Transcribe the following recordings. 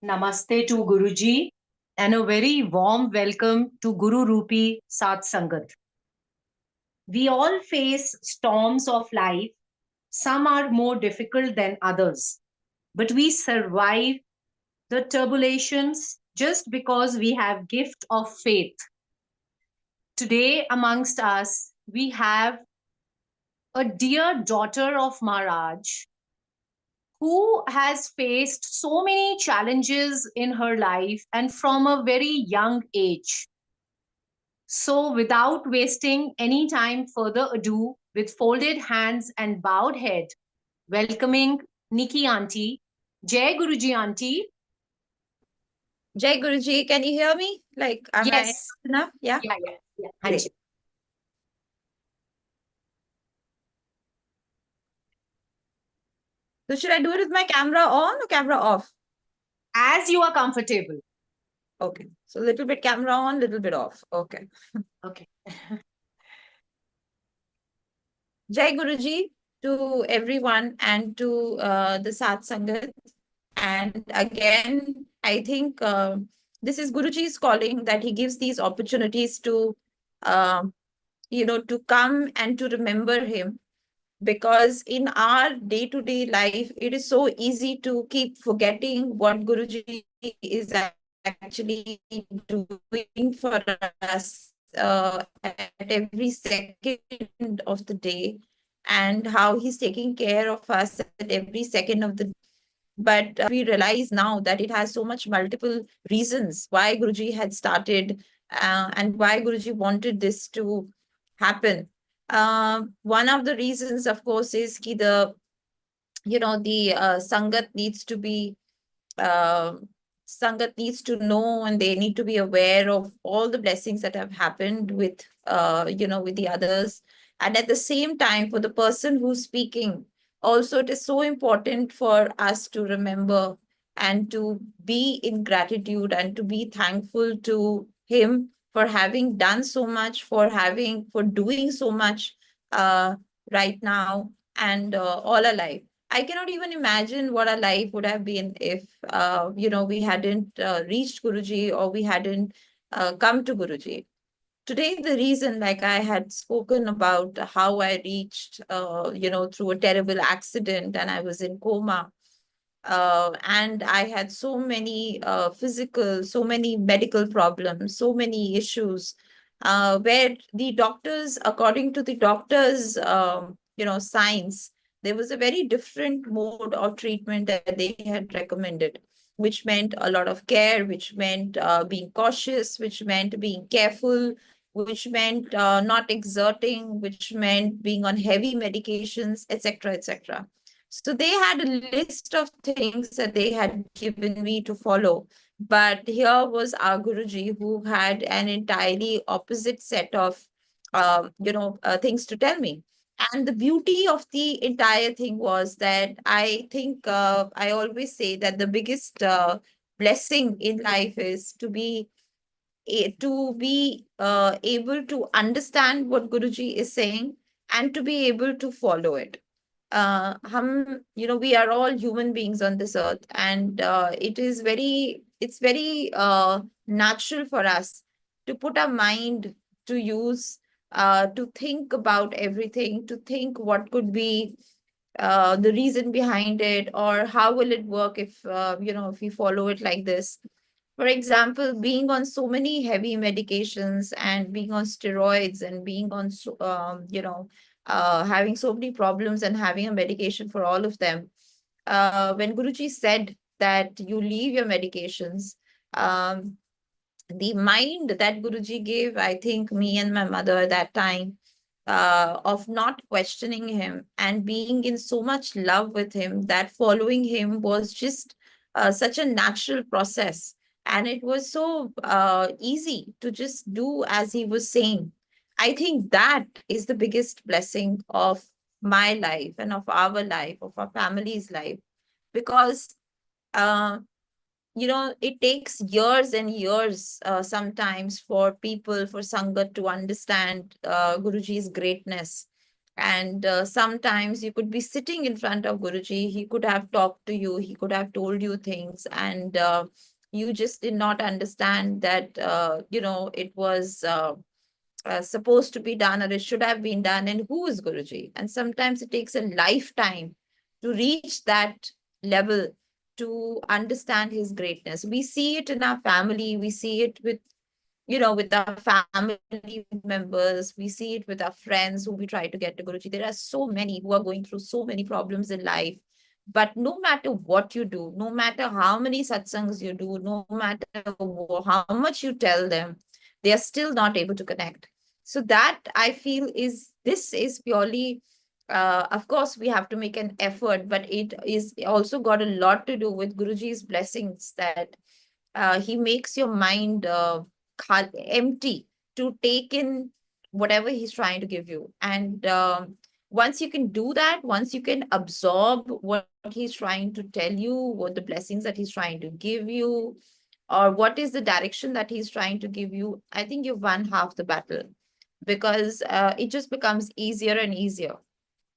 Namaste to Guruji and a very warm welcome to Guru Rupi Satsangat. We all face storms of life. Some are more difficult than others, but we survive the turbulations just because we have gift of faith. Today amongst us, we have a dear daughter of Maharaj who has faced so many challenges in her life and from a very young age. So, without wasting any time further ado, with folded hands and bowed head, welcoming Nikki Aunty. Jai Guruji Aunty. Jai Guruji, can you hear me? Like, am I Yes. enough? Yeah. Yeah. Great. So should I do it with my camera on or camera off? As you are comfortable. Okay. So a little bit camera on, little bit off. Okay. Okay. Jai Guruji to everyone and to the Satsangat. And again, I think this is Guruji's calling that he gives these opportunities to, to come and to remember him. Because in our day-to-day life, it is so easy to keep forgetting what Guruji is actually doing for us at every second of the day, and how he's taking care of us at every second of the day. But we realize now that it has so much multiple reasons why Guruji had started and why Guruji wanted this to happen. One of the reasons, of course, is ki the Sangat needs to be uh, Sangat needs to know, and they need to be aware of all the blessings that have happened with the others. And at the same time, for the person who's speaking, also it is so important for us to remember and to be in gratitude and to be thankful to him for having done so much, for doing so much uh, right now and all our life. I cannot even imagine what our life would have been if, we hadn't reached Guruji or we hadn't come to Guruji. Today, the reason, like I had spoken about how I reached, through a terrible accident and I was in coma. And I had so many so many medical problems, so many issues, where the doctors, according to the doctors, science, there was a very different mode of treatment that they had recommended, which meant a lot of care, which meant being cautious, which meant being careful, which meant not exerting, which meant being on heavy medications, etc., etc. So they had a list of things that they had given me to follow. But here was our Guruji who had an entirely opposite set of, things to tell me. And the beauty of the entire thing was that I think I always say that the biggest blessing in life is to be able to understand what Guruji is saying and to be able to follow it. We are all human beings on this earth, and it's very natural for us to put our mind to use, to think about everything, to think what could be the reason behind it, or how will it work if we follow it like this. For example, being on so many heavy medications and being on steroids and being on, having so many problems and having a medication for all of them. When Guruji said that you leave your medications, um, the mind that Guruji gave, I think, me and my mother at that time, of not questioning him and being in so much love with him, that following him was just such a natural process. And it was so easy to just do as he was saying. I think that is the biggest blessing of my life and of our life, of our family's life, because uh, it takes years and years sometimes for people, for Sangat to understand Guruji's greatness. And sometimes you could be sitting in front of Guruji, he could have talked to you, he could have told you things, and you just did not understand that, it was supposed to be done, or it should have been done, and who is Guruji. And sometimes it takes a lifetime to reach that level, to understand his greatness. We see it in our family, we see it with, with our family members, we see it with our friends who we try to get to Guruji. There are so many who are going through so many problems in life. But no matter what you do, no matter how many satsangs you do, no matter how much you tell them, they are still not able to connect. So that, I feel, this is purely, of course, we have to make an effort, but it is also got a lot to do with Guruji's blessings, that he makes your mind empty to take in whatever he's trying to give you. And once you can do that, once you can absorb what he's trying to tell you, what the blessings that he's trying to give you, or what is the direction that he's trying to give you, I think you've won half the battle, because it just becomes easier and easier.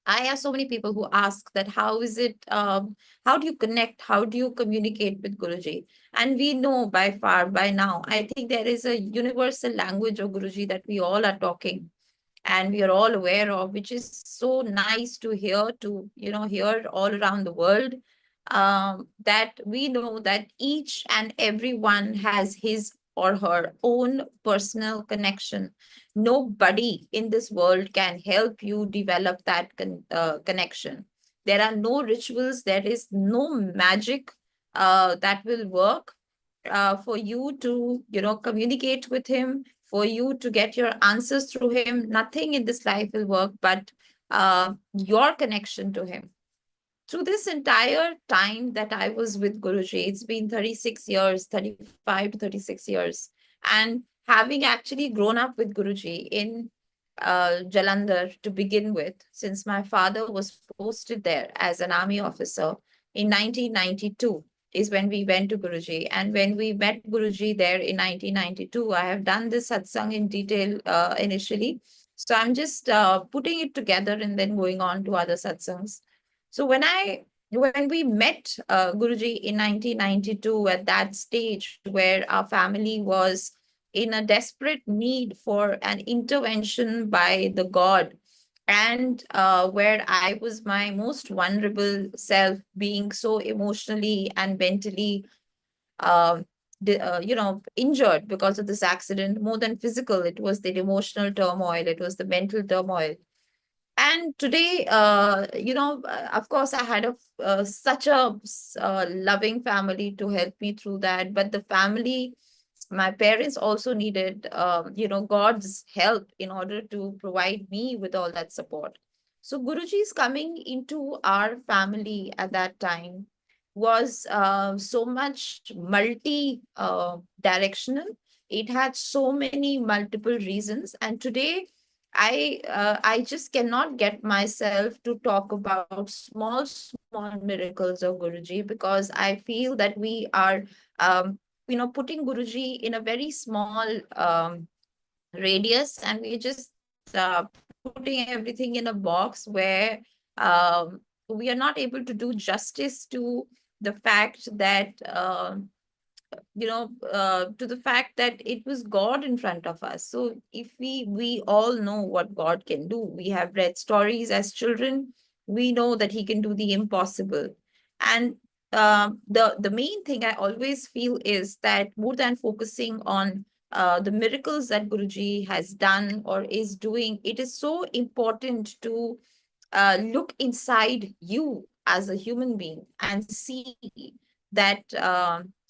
I have so many people who ask that how do you connect? How do you communicate with Guruji? And we know by far, by now, I think there is a universal language of Guruji that we all are talking and we are all aware of, which is so nice to hear, hear all around the world. That we know that each and everyone has his or her own personal connection. Nobody in this world can help you develop that connection. There are no rituals, there is no magic that will work for you to, communicate with him, for you to get your answers through him. Nothing in this life will work but your connection to him. Through this entire time that I was with Guruji, it's been 36 years, 35 to 36 years. And having actually grown up with Guruji in Jalandhar to begin with, since my father was posted there as an army officer in 1992, is when we went to Guruji. And when we met Guruji there in 1992, I have done this satsang in detail initially. So I'm just putting it together and then going on to other satsangs. So when we met Guruji in 1992, at that stage where our family was in a desperate need for an intervention by the God, and where I was my most vulnerable self, being so emotionally and mentally, injured because of this accident. More than physical, it was the emotional turmoil, it was the mental turmoil. And today, of course, I had such a loving family to help me through that. But the family, my parents also needed, God's help in order to provide me with all that support. So Guruji's coming into our family at that time was so much multi directional. It had so many multiple reasons. And today, I just cannot get myself to talk about small miracles of Guruji, because I feel that we are putting Guruji in a very small radius, and we're just putting everything in a box where we are not able to do justice to the fact that to the fact that it was God in front of us. So if we all know what God can do, we have read stories as children, we know that he can do the impossible. And the main thing I always feel is that more than focusing on the miracles that Guruji has done or is doing, it is so important to look inside you as a human being and see that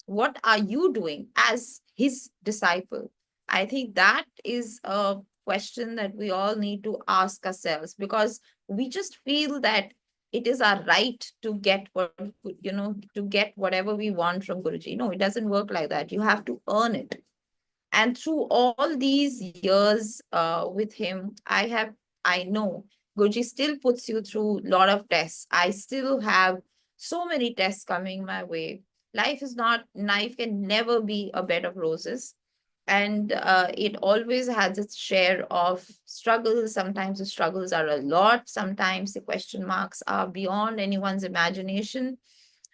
what are you doing as his disciple. I think that is a question that we all need to ask ourselves, because we just feel that it is our right to get to get whatever we want from Guruji. No, it doesn't work like that. You have to earn it. And through all these years with him, I know Guruji still puts you through a lot of tests. I still have so many tests coming my way. Life can never be a bed of roses. And it always has its share of struggles. Sometimes the struggles are a lot. Sometimes the question marks are beyond anyone's imagination.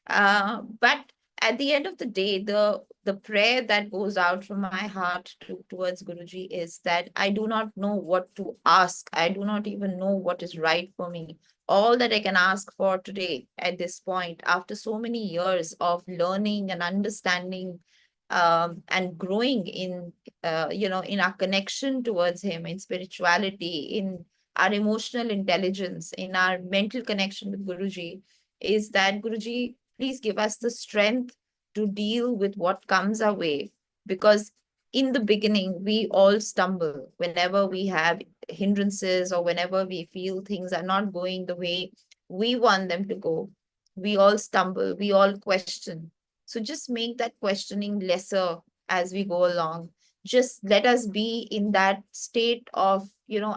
But at the end of the day, the prayer that goes out from my heart towards Guruji is that I do not know what to ask. I do not even know what is right for me. All that I can ask for today at this point, after so many years of learning and understanding, and growing in, in our connection towards Him, in spirituality, in our emotional intelligence, in our mental connection with Guruji, is that Guruji, please give us the strength to deal with what comes our way. Because in the beginning, we all stumble whenever we have hindrances, or whenever we feel things are not going the way we want them to go. We all stumble, we all question. So just make that questioning lesser as we go along. Just let us be in that state of,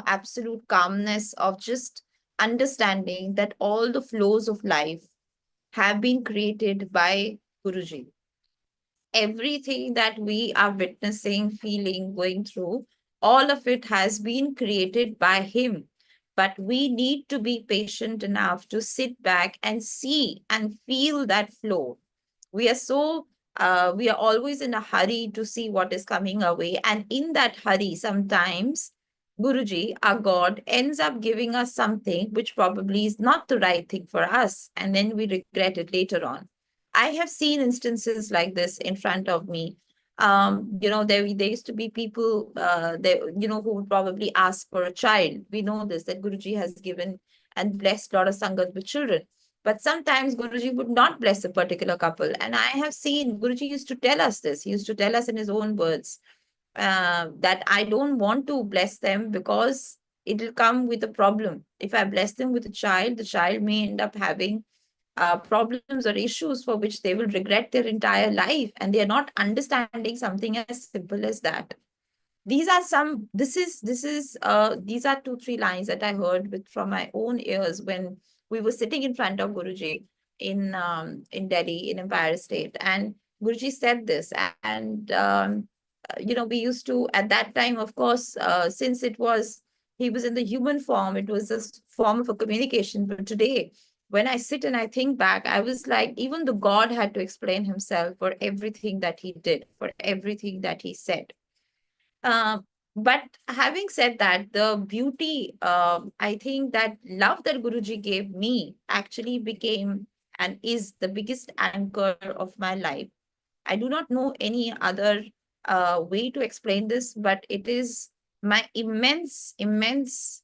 absolute calmness, of just understanding that all the flows of life have been created by Guruji. Everything that we are witnessing, feeling, going through, all of it has been created by Him. But we need to be patient enough to sit back and see and feel that flow. We are always in a hurry to see what is coming our way. And in that hurry, sometimes Guruji, our God, ends up giving us something which probably is not the right thing for us. And then we regret it later on. I have seen instances like this in front of me. There used to be people, who would probably ask for a child. We know this, that Guruji has given and blessed a lot of Sangat with children. But sometimes Guruji would not bless a particular couple. And I have seen Guruji used to tell us this. He used to tell us in his own words, that I don't want to bless them because it will come with a problem. If I bless them with a child, the child may end up having problems or issues for which they will regret their entire life, and they are not understanding something as simple as that. These are 2 3 lines that I heard from my own ears when we were sitting in front of Guruji in Delhi, in Empire State. And Guruji said this. And we used to, at that time, of course, since he was in the human form, it was a form of a communication. But today, when I sit and I think back, I was like, even the God had to explain himself for everything that he did, for everything that he said. uh, but having said that, the beauty, I think that love that Guruji gave me actually became and is the biggest anchor of my life. I do not know any other way to explain this, but it is my immense, immense,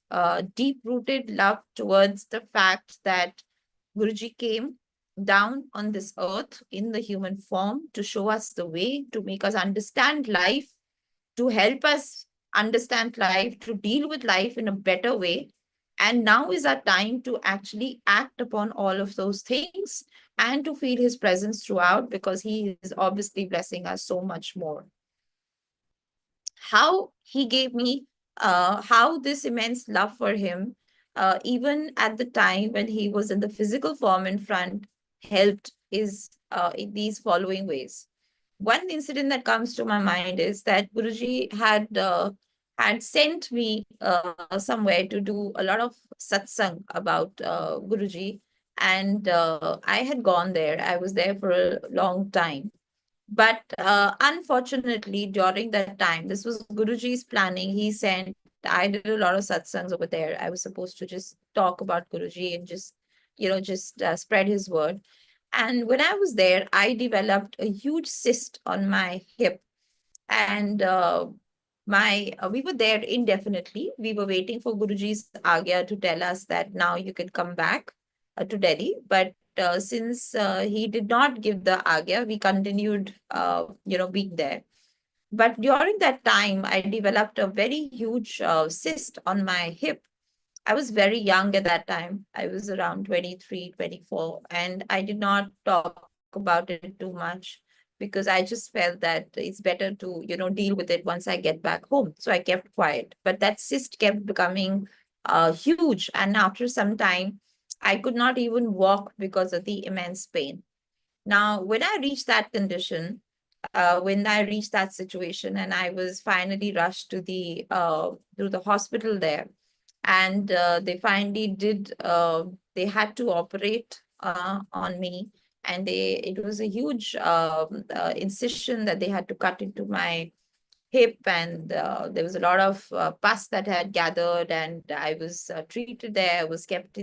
deep-rooted love towards the fact that Guruji came down on this earth in the human form to show us the way, to make us understand life, to help us understand life, to deal with life in a better way. And now is our time to actually act upon all of those things and to feel his presence throughout, because he is obviously blessing us so much more. How he gave me, how this immense love for him, even at the time when he was in the physical form in front, helped is in these following ways. One incident that comes to my mind is that Guruji had sent me somewhere to do a lot of satsang about Guruji, and I had gone there. I was there for a long time. But unfortunately, during that time, this was Guruji's planning. He sent, I did a lot of satsangs over there. I was supposed to just talk about Guruji and just spread his word. And when I was there, I developed a huge cyst on my hip. And my we were there indefinitely. We were waiting for Guruji's agya to tell us that now you can come back to Delhi. But since he did not give the agya, we continued, being there. But during that time, I developed a very huge cyst on my hip. I was very young at that time. I was around 23, 24, and I did not talk about it too much because I just felt that it's better to, deal with it once I get back home. So I kept quiet. But that cyst kept becoming huge. And after some time, I could not even walk because of the immense pain. Now, when I reached that condition, when I reached that situation, and I was finally rushed to the hospital there, and they finally did. They had to operate on me, and it was a huge incision that they had to cut into my hip, and there was a lot of pus that had gathered, and I was treated there. I was kept uh,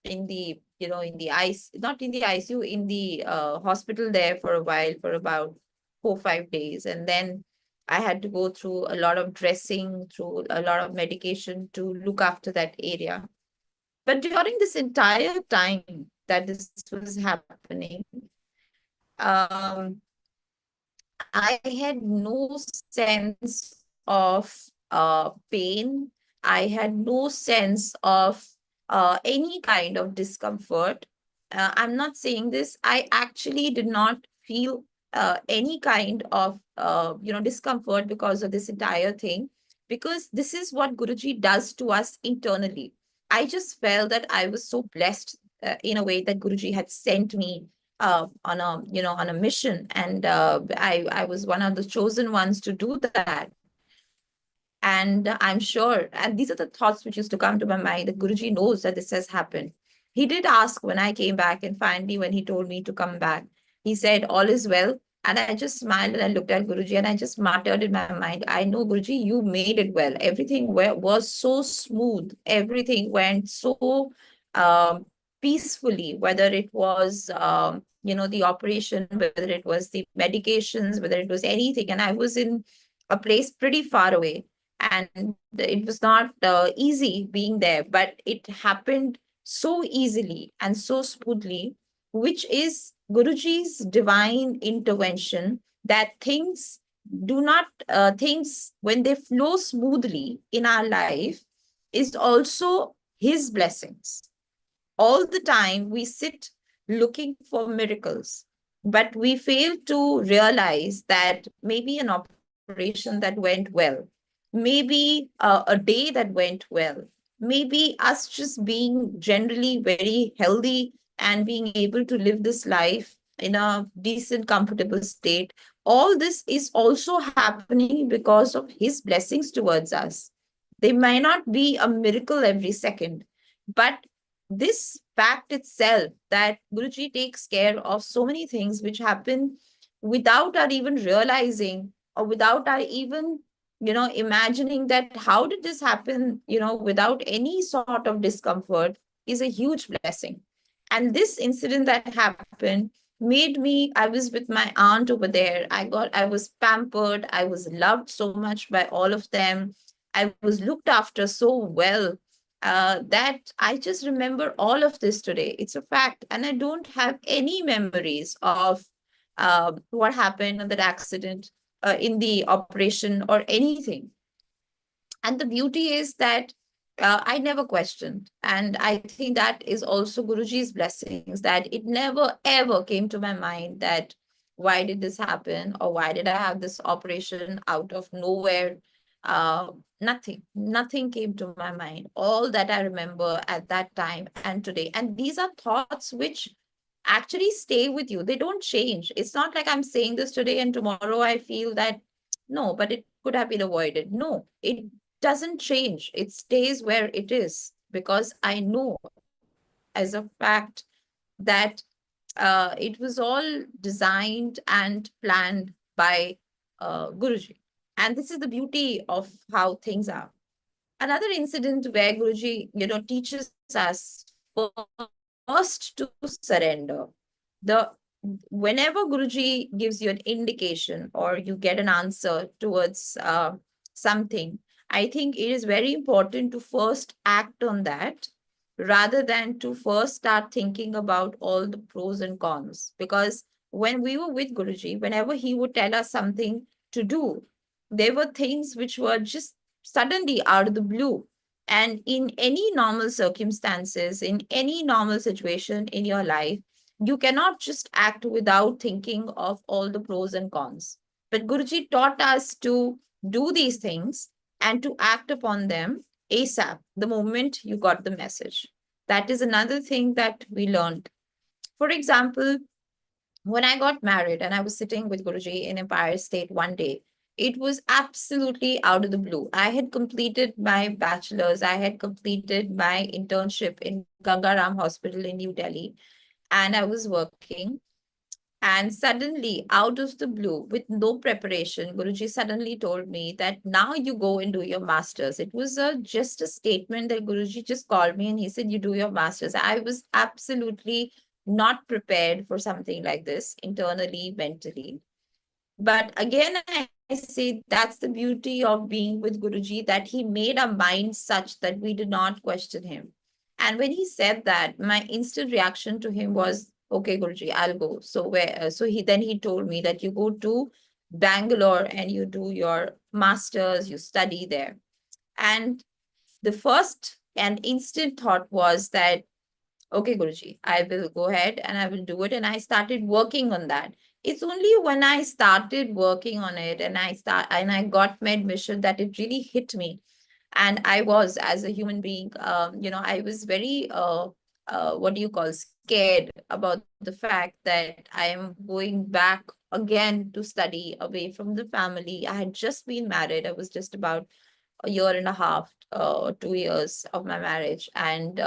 in the in the ice not in the ICU, in the hospital there for a while, for about 4 5 days, and then I had to go through a lot of dressing, through a lot of medication to look after that area. But during this entire time that this was happening, um, I had no sense of pain. I had no sense of any kind of discomfort. I'm not saying this. I actually did not feel any kind of discomfort because of this entire thing, because this is what Guruji does to us internally. I just felt that I was so blessed in a way that Guruji had sent me on a mission, and I was one of the chosen ones to do that. And I'm sure, and these are the thoughts which used to come to my mind, that Guruji knows that this has happened. He did ask when I came back, and finally when he told me to come back, he said all is well. And I just smiled and I looked at Guruji and I just muttered in my mind, I know Guruji, you made it well. Everything was so smooth. Everything went so um, peacefully, whether it was the operation, whether it was the medications, whether it was anything. And I was in a place pretty far away, and it was not easy being there, but it happened so easily and so smoothly, which is Guruji's divine intervention, that things, when they flow smoothly in our life, is also his blessings. All the time we sit looking for miracles, but we fail to realize that maybe an operation that went well, maybe a day that went well, maybe us just being generally very healthy and being able to live this life in a decent, comfortable state. All this is also happening because of his blessings towards us. They might not be a miracle every second, but this fact itself, that Guruji takes care of so many things which happen without our even realizing, or without our even imagining that how did this happen, without any sort of discomfort, is a huge blessing. And this incident that happened made me, I was with my aunt over there, I was pampered, I was loved so much by all of them, I was looked after so well, that I just remember all of this today. It's a fact. And I don't have any memories of what happened on that accident, in the operation or anything. And the beauty is that I never questioned. And I think that is also Guruji's blessings, that it never ever came to my mind that why did this happen, or why did I have this operation out of nowhere. Nothing came to my mind. All that I remember at that time and today. And these are thoughts which actually stay with you. They don't change. It's not like I'm saying this today and tomorrow I feel that no, but it could have been avoided. No, it doesn't change. It stays where it is, because I know as a fact that it was all designed and planned by Guruji. And this is the beauty of how things are. Another incident where Guruji, teaches us first to surrender. The Whenever Guruji gives you an indication or you get an answer towards something, I think it is very important to first act on that, rather than to first start thinking about all the pros and cons. Because when we were with Guruji, whenever he would tell us something to do, there were things which were just suddenly out of the blue. And in any normal circumstances, in any normal situation in your life, you cannot just act without thinking of all the pros and cons. But Guruji taught us to do these things and to act upon them ASAP, the moment you got the message. That is another thing that we learned. For example, when I got married and I was sitting with Guruji in Empire State one day, it was absolutely out of the blue. I had completed my bachelor's, I had completed my internship in Gangaram Hospital in New Delhi, and I was working. And suddenly, out of the blue, with no preparation, Guruji suddenly told me that now you go and do your master's. It was just a statement that Guruji just called me and he said, you do your master's. I was absolutely not prepared for something like this internally, mentally. But again, I say that's the beauty of being with Guruji, that he made our minds such that we did not question him. And when he said that, my instant reaction to him was, okay, Guruji, I'll go. So he told me that you go to Bangalore and you do your master's, you study there. And the first and instant thought was that, okay, Guruji, I will go ahead and I will do it. And I started working on that. It's only when I started working on it and I got my admission that it really hit me. And I was, as a human being, I was very what do you call, scared about the fact that I am going back again to study away from the family. I had just been married. I was just about a year and a half, 2 years of my marriage. And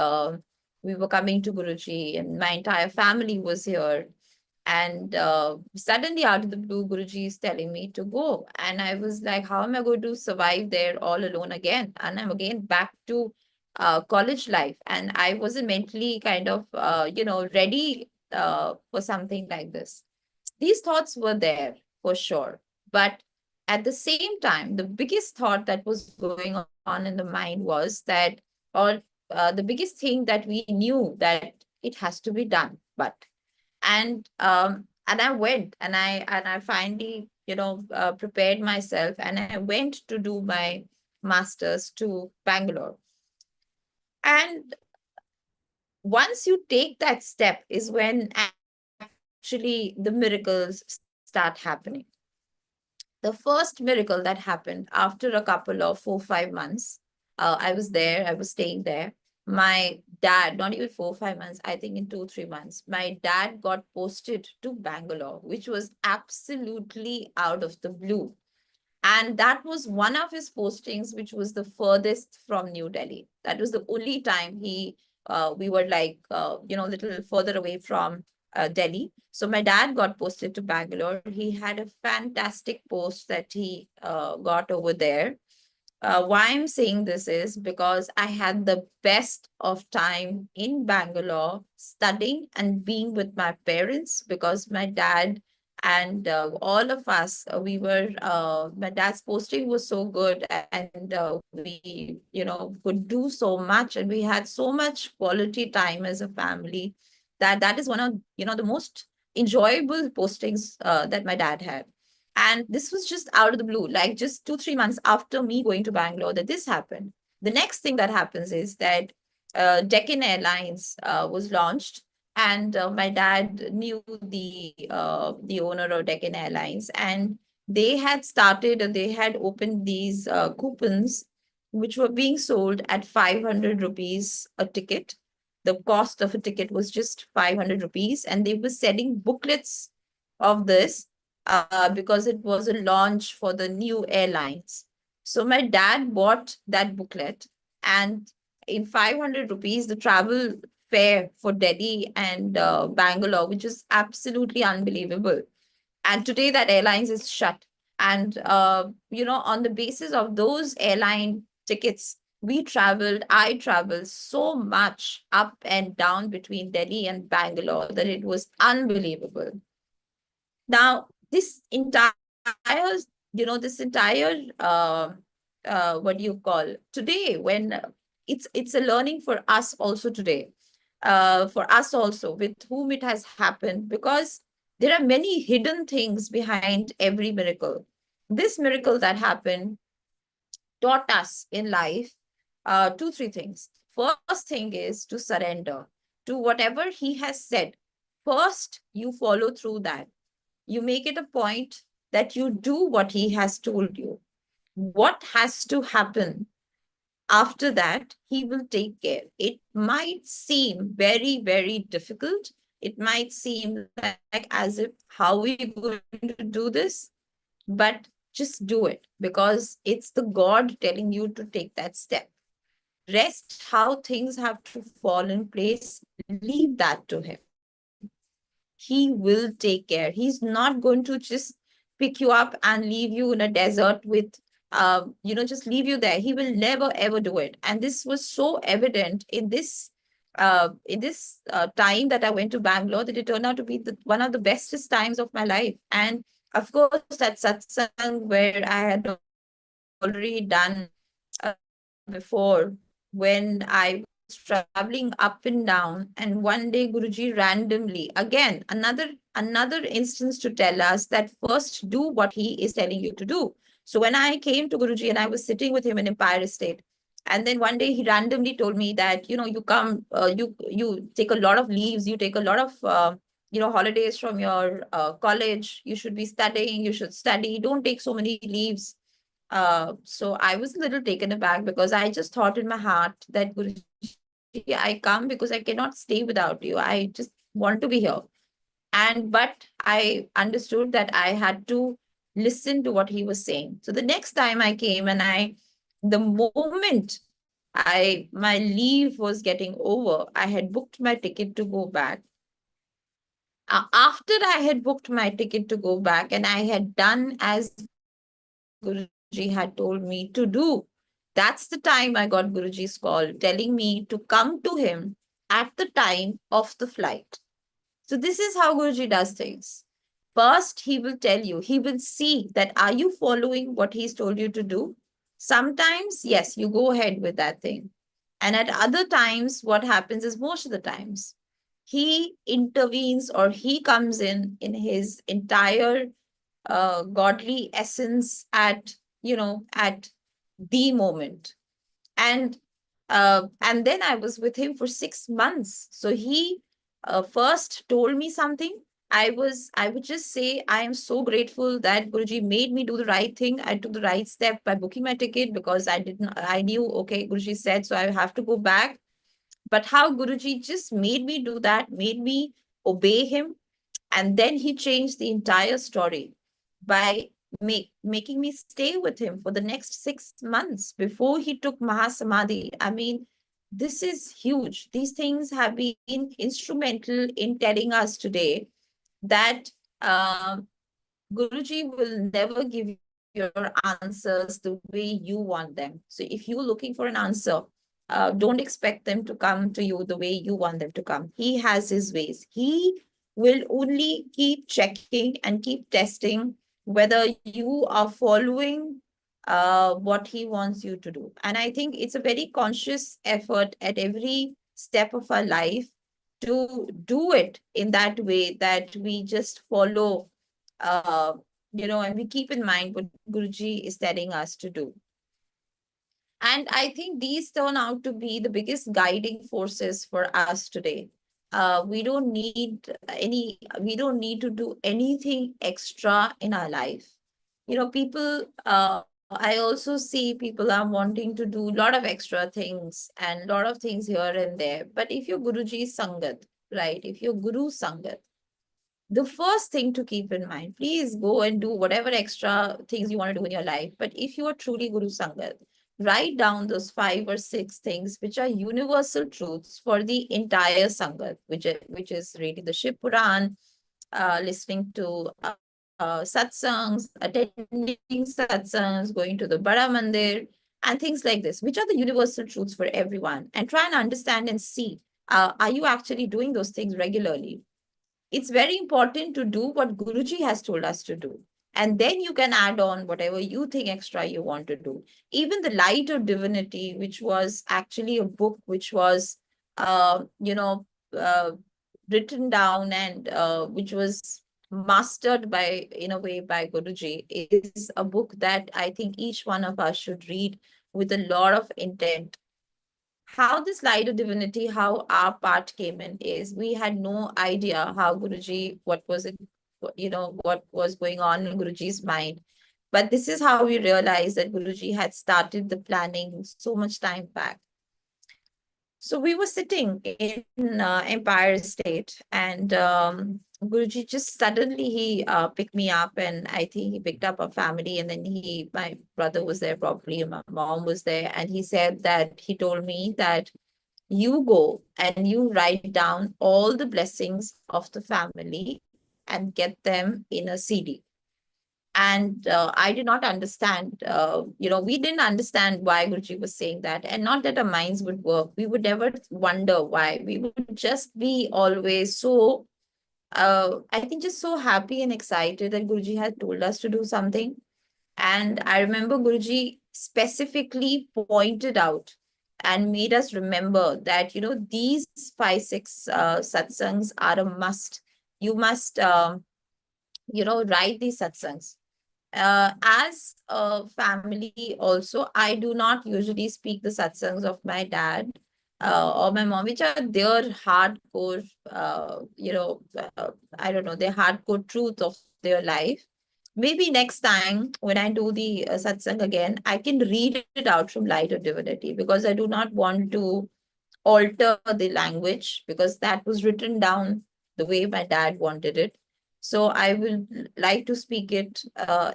we were coming to Guruji, and my entire family was here. And suddenly, out of the blue, Guruji is telling me to go. And I was like, how am I going to survive there all alone again? And I'm again back to college life. And I wasn't mentally kind of, ready for something like this. These thoughts were there for sure. But at the same time, the biggest thought that was going on in the mind was that, or the biggest thing that we knew that it has to be done. And I went and I finally, prepared myself and I went to do my master's to Bangalore. And once you take that step is when actually the miracles start happening. The first miracle that happened after a couple of 4 5 months, I was there, I was staying there. My dad, not even 4 5 months, I think in 2 3 months, my dad got posted to Bangalore, which was absolutely out of the blue. And that was one of his postings, which was the furthest from New Delhi. That was the only time we were like, little further away from Delhi. So my dad got posted to Bangalore. He had a fantastic post that he got over there. Why I'm saying this is because I had the best of time in Bangalore studying and being with my parents, because my dad and all of us, my dad's posting was so good, and we, could do so much, and we had so much quality time as a family, that is one of, the most enjoyable postings that my dad had. And this was just out of the blue, like just 2 3 months after me going to Bangalore, that this happened. The next thing that happens is that Deccan Airlines was launched, and my dad knew the owner of Deccan Airlines, and they had opened these coupons, which were being sold at 500 rupees a ticket. The cost of a ticket was just 500 rupees, and they were selling booklets of this because it was a launch for the new airlines. So my dad bought that booklet, and in 500 rupees, the travel fare for Delhi and Bangalore, which is absolutely unbelievable. And today that airlines is shut. And, on the basis of those airline tickets, I traveled so much up and down between Delhi and Bangalore that it was unbelievable. Now, this entire, what do you call, today, when it's a learning for us also today, for us also, with whom it has happened, because there are many hidden things behind every miracle. This miracle that happened taught us in life two, three things. First thing is to surrender to whatever he has said. First, you follow through that. You make it a point that you do what he has told you. What has to happen after that, he will take care. It might seem very, very difficult, It might seem like as if how we going to do this, but just do it because it's the God telling you to take that step. Rest how things have to fall in place, leave that to him. He will take care. He's not going to just pick you up and leave you in a desert with just leave you there. He will never ever do it. And this was so evident in this time that I went to Bangalore, that it turned out to be one of the bestest times of my life. And of course, that satsang where I had already done before, when I was traveling up and down, and one day Guruji randomly, again, another instance to tell us that first do what he is telling you to do. So when I came to Guruji and I was sitting with him in Empire State, and then one day he randomly told me that, you come, you take a lot of leaves, you take a lot of holidays from your college. You should be studying, you should study, don't take so many leaves. So I was a little taken aback because I just thought in my heart that, Guruji, I come because I cannot stay without you. I just want to be here. But I understood that I had to listen to what he was saying. So the next time I came, the moment my leave was getting over, I had booked my ticket to go back. After I had booked my ticket to go back and I had done as Guruji had told me to do, that's the time I got Guruji's call telling me to come to him at the time of the flight. So this is how Guruji does things. First, he will tell you, he will see that are you following what he's told you to do? Sometimes, yes, you go ahead with that thing. And at other times, what happens is most of the times, he intervenes or he comes in his entire godly essence at the moment. And then I was with him for 6 months. So he first told me something. I would just say I am so grateful that Guruji made me do the right thing. I took the right step by booking my ticket because I knew, okay, Guruji said, so I have to go back. But how Guruji just made me do that, made me obey him, and then he changed the entire story by making me stay with him for the next 6 months before he took Mahasamadhi. I mean, this is huge. These things have been instrumental in telling us today that Guruji will never give your answers the way you want them. So if you're looking for an answer, don't expect them to come to you the way you want them to come. He has his ways. He will only keep checking and keep testing whether you are following what he wants you to do. And I think it's a very conscious effort at every step of our life to do it in that way that we just follow, and we keep in mind what Guruji is telling us to do. And I think these turn out to be the biggest guiding forces for us today. We don't need to do anything extra in our life. People, I also see people are wanting to do a lot of extra things and a lot of things here and there. But if you're Guruji Sangat, right? If you're Guru Sangat, the first thing to keep in mind, please go and do whatever extra things you want to do in your life. But if you are truly Guru Sangat, write down those 5 or 6 things which are universal truths for the entire Sangat, which is reading the Shiv Puran, listening to satsangs, attending satsangs, going to the Bada Mandir, and things like this, which are the universal truths for everyone. And try and understand and see, are you actually doing those things regularly? It's very important to do what Guruji has told us to do. And then you can add on whatever you think extra you want to do. Even the Light of Divinity, which was actually a book which was, uh, you know, uh, written down and which was mastered by, in a way, by Guruji, is a book that I think each one of us should read with a lot of intent. How this Light of Divinity, how our part came in is we had no idea how Guruji, what was it, what was going on in Guruji's mind. But this is how we realized that Guruji had started the planning so much time back. So we were sitting in Empire State, and Guruji just suddenly he picked me up, and I think he picked up a family, and then my brother was there probably, and my mom was there, and he said that he told me that you go and you write down all the blessings of the family and get them in a CD. And I did not understand, we didn't understand why Guruji was saying that. And not that our minds would work. We would never wonder why. We would just be always so, I think, just so happy and excited that Guruji had told us to do something. And I remember Guruji specifically pointed out and made us remember that, these 5, 6 satsangs are a must. You must, write these satsangs. As a family, also, I do not usually speak the satsangs of my dad or my mom, which are their hardcore, I don't know, their hardcore truth of their life. Maybe next time when I do the satsang again, I can read it out from Light of Divinity, because I do not want to alter the language, because that was written down the way my dad wanted it. So I will like to speak it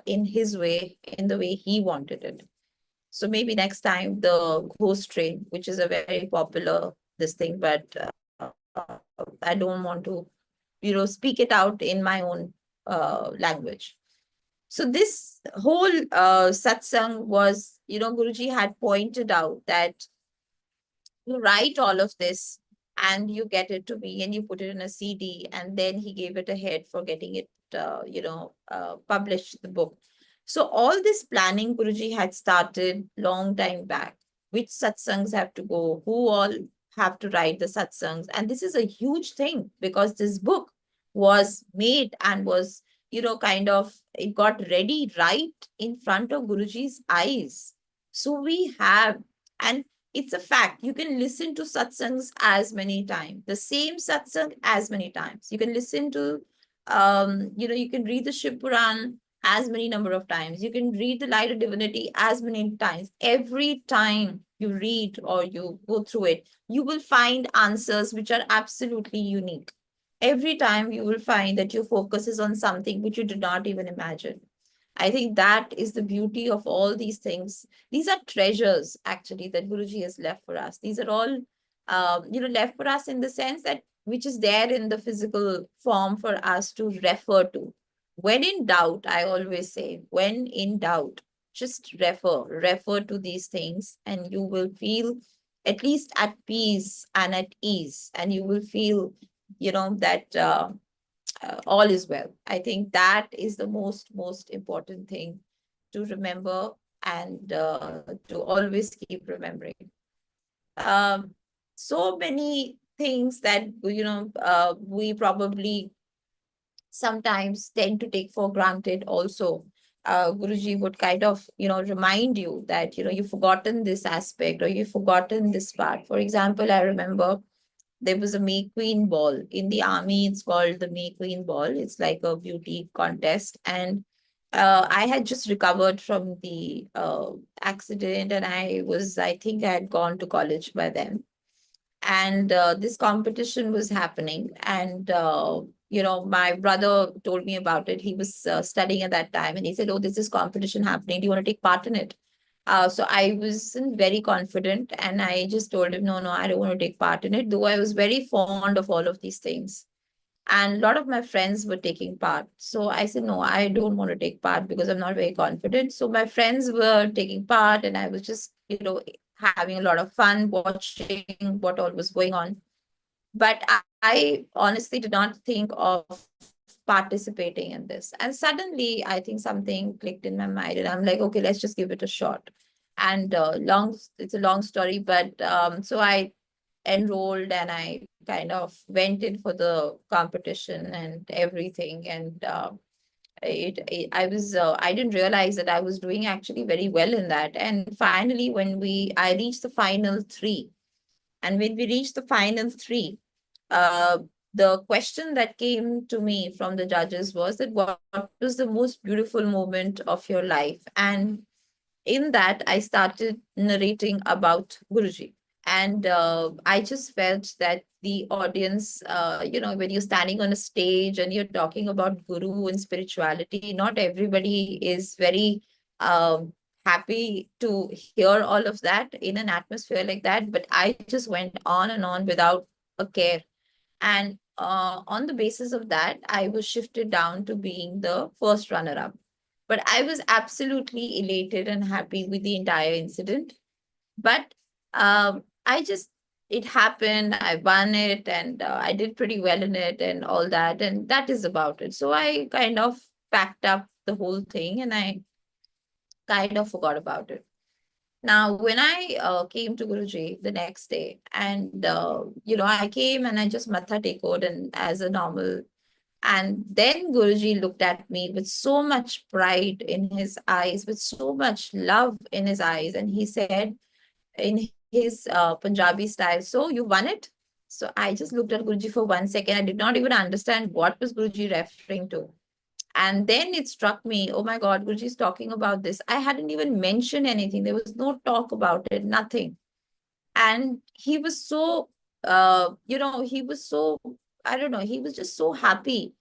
in his way, in the way he wanted it. So maybe next time the ghost train, which is a very popular this thing, but I don't want to, speak it out in my own language. So this whole satsang was, Guruji had pointed out that you write all of this and you get it to me and you put it in a CD, and then he gave it a head for getting it, published the book. So all this planning Guruji had started long time back. Which satsangs have to go? Who all have to write the satsangs? And this is a huge thing, because this book was made and was, kind of, it got ready right in front of Guruji's eyes. So we have, and it's a fact. You can listen to satsangs as many times, the same satsang as many times. You can listen to, you can read the Shiv Puran as many number of times. You can read the Light of Divinity as many times. Every time you read or you go through it, you will find answers which are absolutely unique. Every time you will find that your focus is on something which you did not even imagine. I think that is the beauty of all these things. These are treasures, actually, that Guruji has left for us. These are all, left for us in the sense that which is there in the physical form for us to refer to. When in doubt, I always say, when in doubt, just refer to these things, and you will feel at least at peace and at ease, and you will feel, that all is well. I think that is the most important thing to remember, and to always keep remembering. Um, so many things that we probably sometimes tend to take for granted also. Guruji would kind of, remind you that, you've forgotten this aspect or you've forgotten this part. For example, I remember there was a May Queen ball in the army. It's called the May Queen ball. It's like a beauty contest. And I had just recovered from the accident, and I think I had gone to college by then. And this competition was happening. And, my brother told me about it. He was studying at that time, and he said, "Oh, there's this competition happening. Do you want to take part in it?" So I wasn't very confident, and I just told him, no, I don't want to take part in it, though I was very fond of all of these things. And a lot of my friends were taking part. So I said, no, I don't want to take part because I'm not very confident. So my friends were taking part, and I was just, having a lot of fun watching what all was going on. But I honestly did not think of participating in this. And suddenly, I think something clicked in my mind, and I'm like, okay, let's just give it a shot. And it's a long story, but so I enrolled and I kind of went in for the competition and everything. And I didn't realize that I was doing actually very well in that. And finally, I reached the final three, and when we reached the final three, uh, the question that came to me from the judges was that what was the most beautiful moment of your life? And in that, I started narrating about Guruji. And I just felt that the audience, when you're standing on a stage and you're talking about guru and spirituality, not everybody is very um, happy to hear all of that in an atmosphere like that. But I just went on and on without a care. And on the basis of that, I was shifted down to being the first runner up. But I was absolutely elated and happy with the entire incident. But I just, it happened, I won it, and I did pretty well in it and all that. And that is about it. So I kind of packed up the whole thing and I kind of forgot about it. Now, when I came to Guruji the next day, and I came and I just matha tekod and as a normal, and then Guruji looked at me with so much pride in his eyes, with so much love in his eyes, and he said in his Punjabi style, "So you won it?" So I just looked at Guruji for 1 second. I did not even understand what was Guruji referring to. And then it struck me, oh my God, Guruji is talking about this. I hadn't even mentioned anything. There was no talk about it, nothing. And he was so, he was so, I don't know, he was just so happy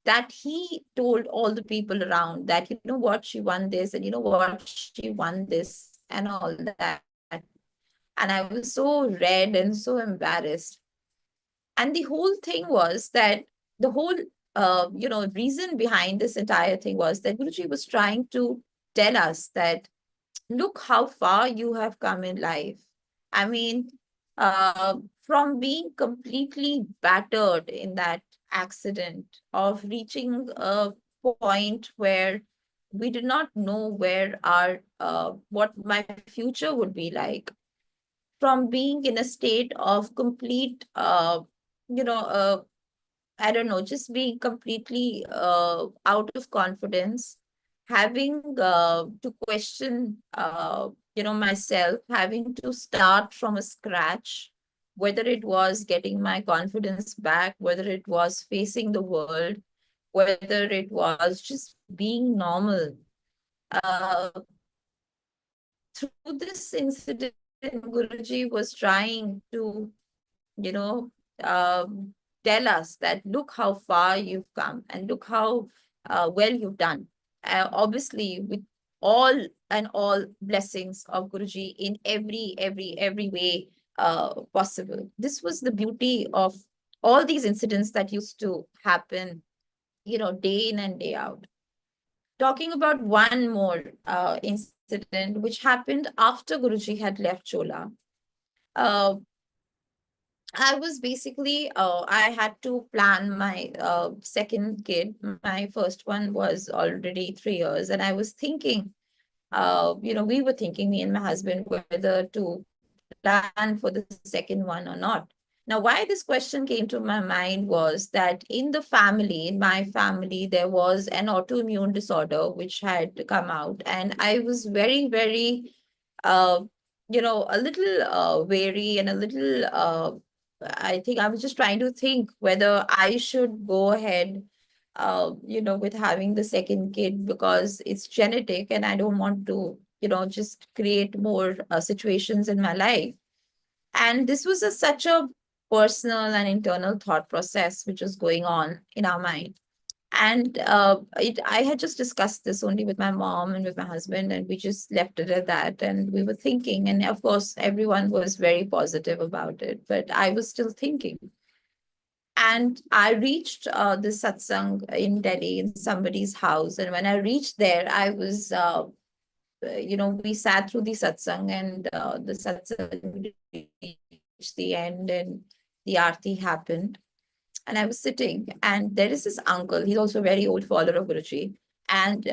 that he told all the people around that, you know what, she won this, and you know what, she won this, and all that. And I was so red and so embarrassed. And the whole thing was that the whole reason behind this entire thing was that Guruji was trying to tell us that look how far you have come in life. I mean, from being completely battered in that accident, of reaching a point where we did not know where our what my future would be like, from being in a state of complete you know I don't know, just being completely out of confidence, having to question, myself, having to start from a scratch, whether it was getting my confidence back, whether it was facing the world, whether it was just being normal. Uh, Through this incident, Guruji was trying to, you know, tell us that look how far you've come and look how well you've done. Obviously, with all and all blessings of Guruji in every way possible. This was the beauty of all these incidents that used to happen, day in and day out. Talking about one more incident which happened after Guruji had left Chola. Uh, I was basically, I had to plan my second kid. My first one was already 3 years, and I was thinking, we were thinking, me and my husband, whether to plan for the second one or not. Now, why this question came to my mind was that in the family, in my family, there was an autoimmune disorder which had come out, and I was very, very, uh, a little wary and a little. I think I was just trying to think whether I should go ahead, with having the second kid because it's genetic, and I don't want to, just create more situations in my life. And this was such a personal and internal thought process which was going on in our mind. And I had just discussed this only with my mom and with my husband, and we just left it at that. And we were thinking, and of course, everyone was very positive about it, but I was still thinking. And I reached the satsang in Delhi in somebody's house. And when I reached there, I was, we sat through the satsang, and the satsang reached the end, and the aarti happened. And I was sitting, and there is this uncle. He's also a very old follower of Guruji. And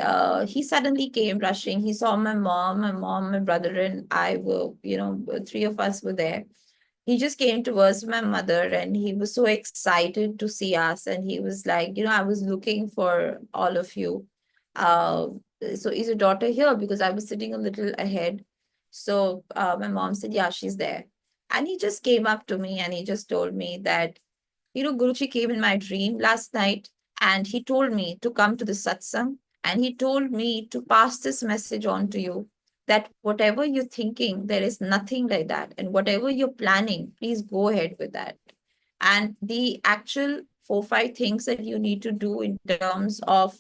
he suddenly came rushing. He saw my mom, my brother, and I were, three of us were there. He just came towards my mother, and he was so excited to see us. And he was like, I was looking for all of you. Uh, so is your daughter here? Because I was sitting a little ahead. So my mom said, yeah, she's there. And he just came up to me and he just told me that, Guruji came in my dream last night and he told me to come to the satsang, and he told me to pass this message on to you, that whatever you're thinking, there is nothing like that. And whatever you're planning, please go ahead with that. And the actual 4, 5 things that you need to do in terms of,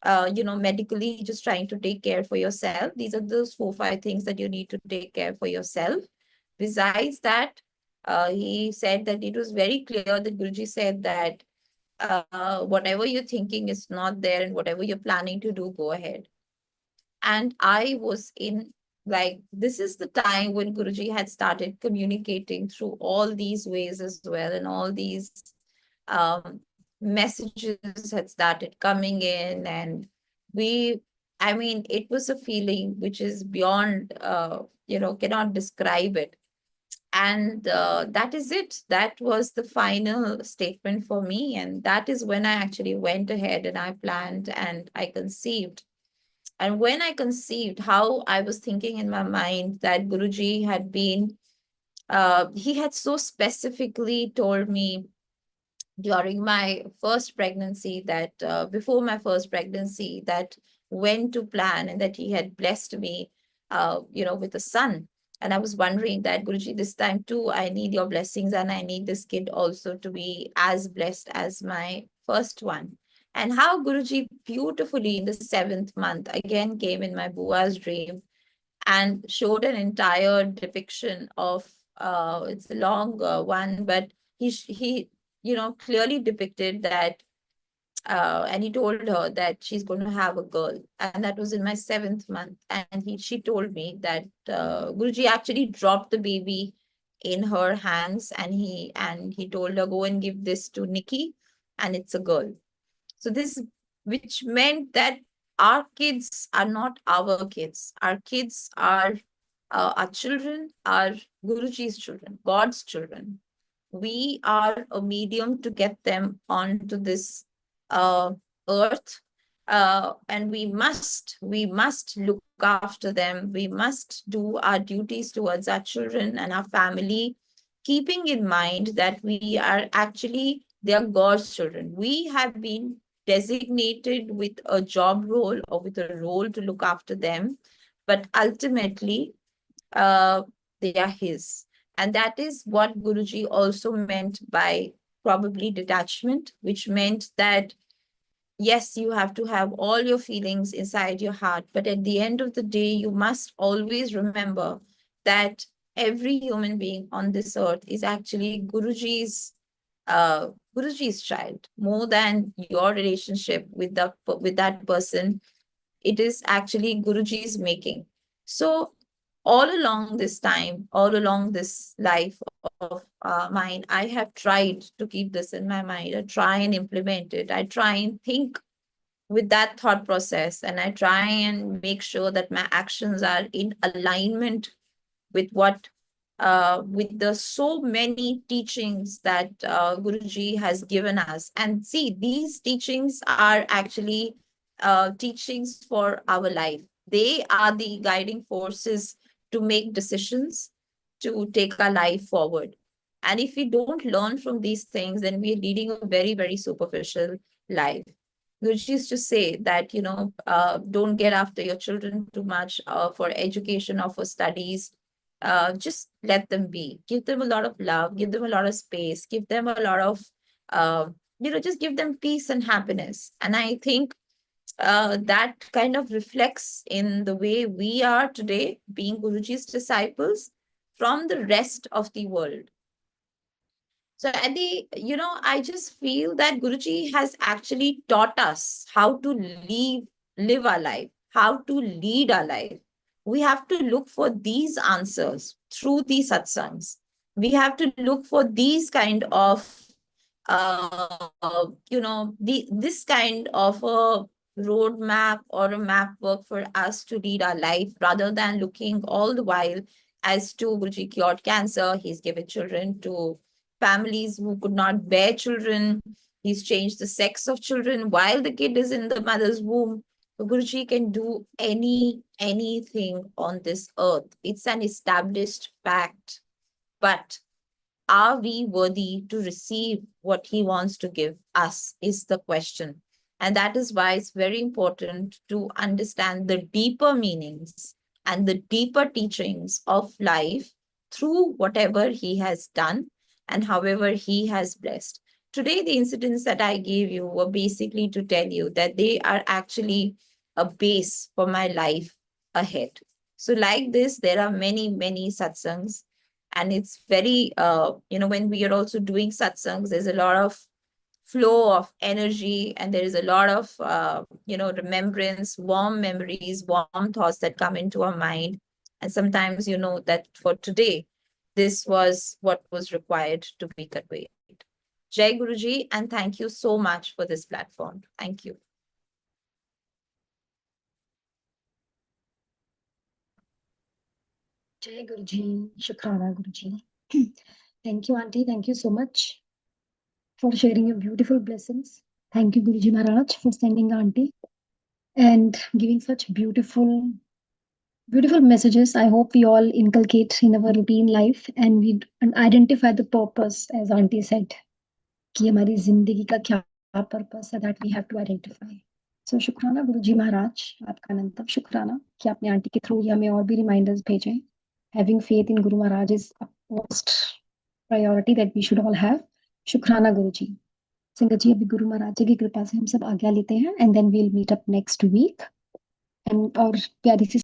medically just trying to take care for yourself. These are those 4, 5 things that you need to take care for yourself. Besides that, he said that it was very clear that Guruji said that whatever you're thinking is not there, and whatever you're planning to do, go ahead. And I was in, like, this is the time when Guruji had started communicating through all these ways as well, and all these um, messages had started coming in, and we, I mean, it was a feeling which is beyond, cannot describe it. And that is it. That was the final statement for me. And that is when I actually went ahead and I planned and I conceived. And when I conceived, how I was thinking in my mind that Guruji had been, he had so specifically told me during my first pregnancy that before my first pregnancy, that when to plan, and that he had blessed me, with a son. And I was wondering that, Guruji, this time too, I need your blessings, and I need this kid also to be as blessed as my first one. And how Guruji beautifully in the 7th month again came in my Bua's dream and showed an entire depiction of, it's a long one, but he clearly depicted that, and he told her that she's going to have a girl, and that was in my 7th month. And she told me that Guruji actually dropped the baby in her hands, and he told her, go and give this to Nikki, and it's a girl. So this, which meant that our kids are not our kids. Our kids are our children, are Guruji's children, God's children. We are a medium to get them onto this uh, earth, and we must look after them. We must do our duties towards our children and our family, keeping in mind that we are actually, they are God's children. We have been designated with a job role or with a role to look after them, but ultimately uh, they are his. And that is what Guruji also meant by probably detachment, which meant that yes, you have to have all your feelings inside your heart, but at the end of the day, you must always remember that every human being on this earth is actually Guruji's child. More than your relationship with that person, it is actually Guruji's making. So all along this time, all along this life of mine, I have tried to keep this in my mind. I try and implement it. I try and think with that thought process, and I try and make sure that my actions are in alignment with what with the so many teachings that Guruji has given us. And see, these teachings are actually teachings for our life. They are the guiding forces to make decisions, to take our life forward. And if we don't learn from these things, then we are leading a very, very superficial life. Guruji used to say that, don't get after your children too much for education or for studies. Just let them be. Give them a lot of love, give them a lot of space, give them a lot of, just give them peace and happiness. And I think that kind of reflects in the way we are today, being Guruji's disciples from the rest of the world. So at the, I just feel that Guruji has actually taught us how to live our life, how to lead our life. We have to look for these answers through these satsangs. We have to look for these kind of, this kind of a roadmap or a map work for us to lead our life, rather than looking all the while as to Guruji cured cancer. He's given children to families who could not bear children. He's changed the sex of children while the kid is in the mother's womb. So Guruji can do anything on this earth. It's an established fact. But are we worthy to receive what he wants to give us is the question. And that is why it's very important to understand the deeper meanings and the deeper teachings of life through whatever he has done and however he has blessed. Today, the incidents that I gave you were basically to tell you that they are actually a base for my life ahead. So, like this, there are many, many satsangs. And it's very, when we are also doing satsangs, there's a lot of flow of energy, and there is a lot of remembrance, warm memories, warm thoughts that come into our mind. And sometimes that for today this was what was required to be conveyed. Jai Guruji, and thank you so much for this platform. Thank you. Jai Guruji, Shukrana Guruji. Thank you, Aunty. Thank you so much for sharing your beautiful blessings. Thank you, Guruji Maharaj, for sending Aunty and giving such beautiful, beautiful messages. I hope we all inculcate in our routine life and we identify the purpose, as Aunty said, कि हमारी जिंदगी का क्या purpose है, that we have to identify. So शुक्राना गुरुजी महाराज, आपका अनंतम शुक्राना कि आपने आंटी के थ्रू हमें और भी reminders भेजे. Having faith in Guru Maharaj is a most priority that we should all have. शुक्राना गुरुजी. संगत जी, अभी गुरु महाराज जी की कृपा से हम सब आज्ञा लेते हैं and then we'll meet up next week. And और प्यारी सी